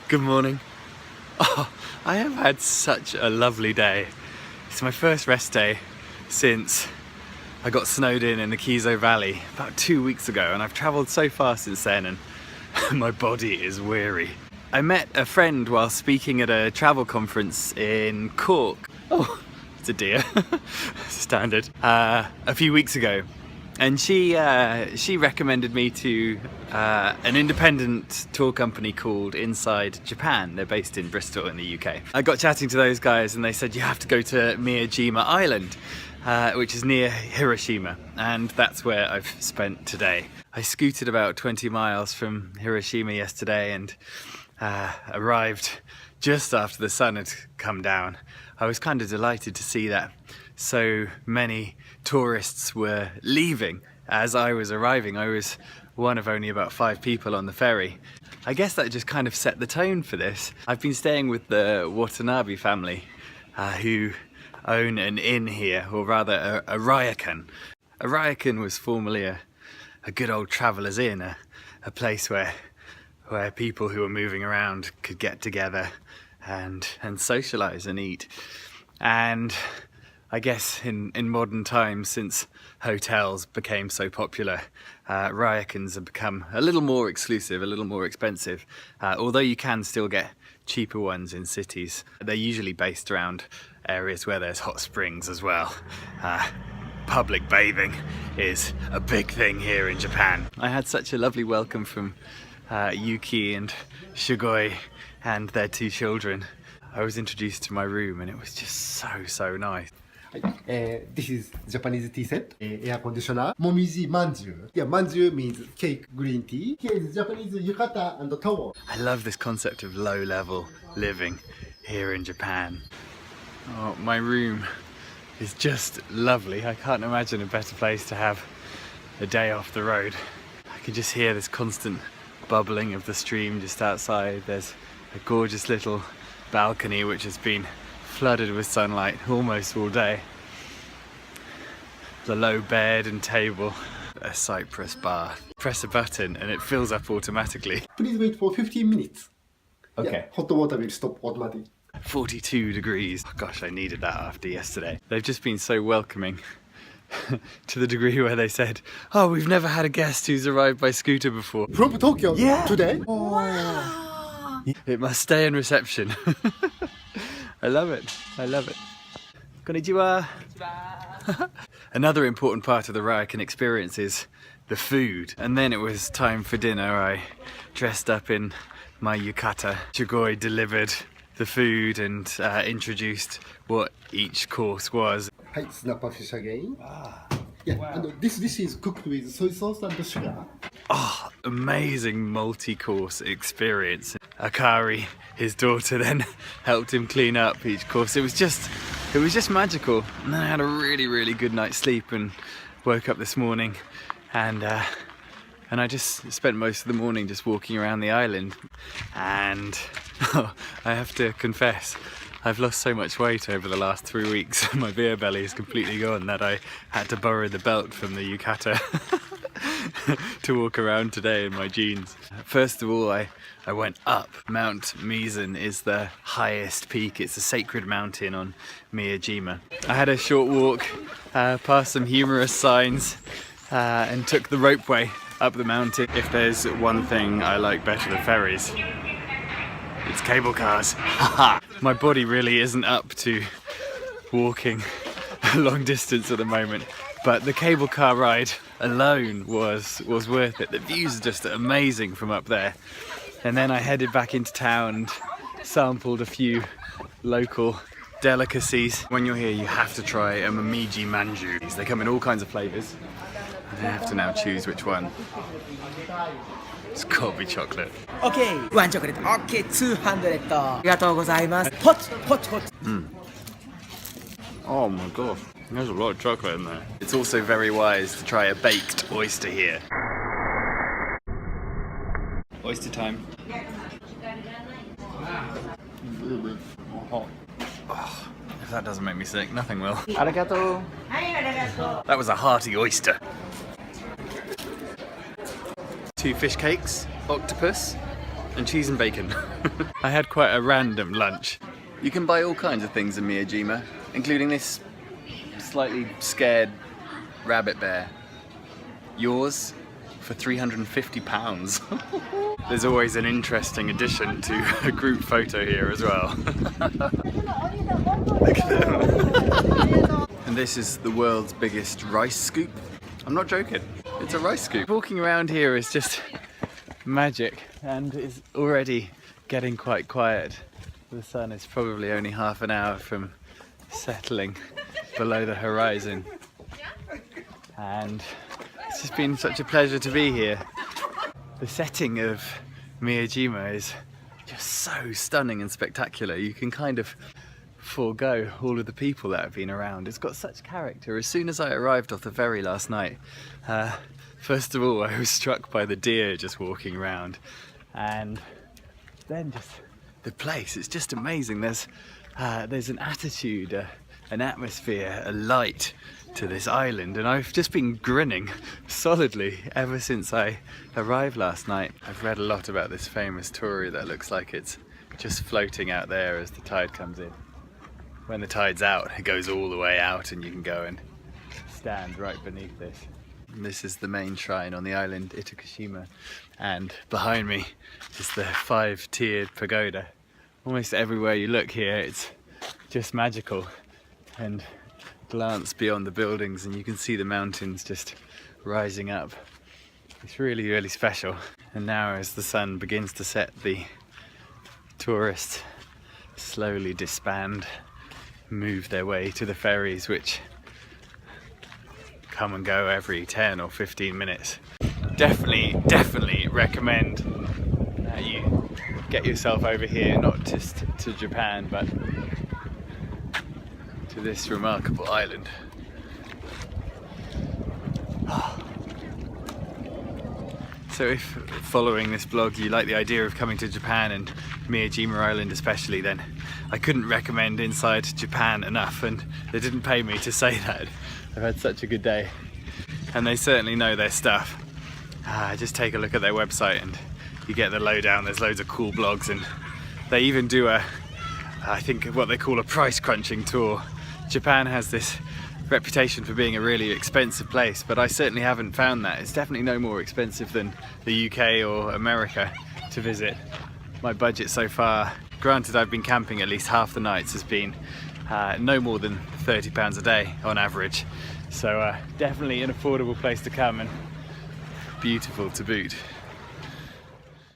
Good morning. Oh, I have had such a lovely day. It's my first rest day since I got snowed in the Kiso Valley about 2 weeks ago, and I've travelled so far since then and my body is weary. I met a friend while speaking at a travel conference in Cork. Oh, it's a deer. Standard. A few weeks ago. And she recommended me to an independent tour company called InsideJapan. They're based in Bristol in the UK. I got chatting to those guys and they said you have to go to Miyajima Island, which is near Hiroshima, and that's where I've spent today. I scooted about 20 miles from Hiroshima yesterday and arrived just after the sun had come down. I was kind of delighted to see that so many tourists were leaving as I was arriving. I was one of only about 5 people on the ferry. I guess that just kind of set the tone for this. I've been staying with the Watanabe family who own an inn here, or rather a ryokan. A ryokan was formerly a good old traveller's inn, a place where people who were moving around could get together and socialise and eat. And I guess in modern times, since hotels became so popular, ryokans have become a little more exclusive, a little more expensive, although you can still get cheaper ones in cities. They're usually based around areas where there's hot springs as well. Public bathing is a big thing here in Japan. I had such a lovely welcome from Yuki and Shugoi and their 2 children. I was introduced to my room and it was just so nice. This is Japanese tea set, air conditioner, momiji manju. Yeah, manju means cake, green tea. Here is Japanese yukata and towel. I love this concept of low-level living here in Japan. Oh, my room is just lovely. I can't imagine a better place to have a day off the road. I can just hear this constant bubbling of the stream just outside. There's a gorgeous little balcony which has been flooded with sunlight almost all day. The low bed and table, a cypress bath. Press a button and it fills up automatically. Please wait for 15 minutes. Okay. Yeah, hot water will stop automatically. 42 degrees. Oh, gosh, I needed that after yesterday. They've just been so welcoming to the degree where they said, oh, we've never had a guest who's arrived by scooter before. From Tokyo today? Wow. It must stay in reception. I love it. I love it. Konnichiwa. Another important part of the ryokan experience is the food. And then it was time for dinner. I dressed up in my yukata. Shugoi delivered the food and introduced what each course was. Hi, snapper fish again. Yeah, wow. And this dish is cooked with soy sauce and sugar. Oh, amazing multi-course experience. Akari, his daughter, then helped him clean up each course. It was just magical. And then I had a really good night's sleep and woke up this morning and I just spent most of the morning just walking around the island. And I have to confess, I've lost so much weight over the last 3 weeks. My beer belly is completely gone that I had to borrow the belt from the yukata to walk around today in my jeans. First of all, I went up. Mount Misen is the highest peak. It's a sacred mountain on Miyajima. I had a short walk past some humorous signs and took the ropeway up the mountain. If there's one thing I like better than ferries, it's cable cars. My body really isn't up to walking a long distance at the moment, but the cable car ride alone was worth it. The views are just amazing from up there. And then I headed back into town and sampled a few local delicacies. When you're here, you have to try a momiji manju. They come in all kinds of flavours. I have to now choose which one. It's gotta be chocolate. Okay, 1 chocolate. Okay, 200. ありがとうございます。Hot. Oh my god, there's a lot of chocolate in there. It's also very wise to try a baked oyster here. Oyster time. Hot. Oh, if that doesn't make me sick, nothing will. Arigato. That was a hearty oyster. 2 fish cakes, octopus, and cheese and bacon. I had quite a random lunch. You can buy all kinds of things in Miyajima, including this slightly scared rabbit bear. Yours for £350. There's always an interesting addition to a group photo here as well. Look at them. And this is the world's biggest rice scoop. I'm not joking, it's a rice scoop. Walking around here is just magic, and it's already getting quite quiet. The sun is probably only half an hour from settling below the horizon, and it's just been such a pleasure to be here. The setting of Miyajima is just so stunning and spectacular. You can kind of forego all of the people that have been around. It's got such character. As soon as I arrived off the ferry last night, first of all I was struck by the deer just walking around, and then just the place, it's just amazing. There's an attitude, an atmosphere, a light to this island, and I've just been grinning solidly ever since I arrived last night. I've read a lot about this famous torii that looks like it's just floating out there as the tide comes in. When the tide's out, it goes all the way out and you can go and stand right beneath this. And this is the main shrine on the island, Itakushima, and behind me is the 5-tiered pagoda. Almost everywhere you look here, it's just magical, and glance beyond the buildings and you can see the mountains just rising up. It's really, really special. And now as the sun begins to set, the tourists slowly disband, move their way to the ferries, which come and go every 10 or 15 minutes. Definitely recommend that you get yourself over here, not just to Japan, but to this remarkable island. So if following this blog you like the idea of coming to Japan and Miyajima Island especially, then I couldn't recommend Inside Japan enough, and they didn't pay me to say that. I've had such a good day and they certainly know their stuff. Just take a look at their website and you get the lowdown. There's loads of cool blogs, and they even do I think what they call a price crunching tour. Japan has this reputation for being a really expensive place, but I certainly haven't found that. It's definitely no more expensive than the UK or America to visit. My budget so far, granted I've been camping at least half the nights, has been no more than £30 a day on average. So definitely an affordable place to come, and beautiful to boot.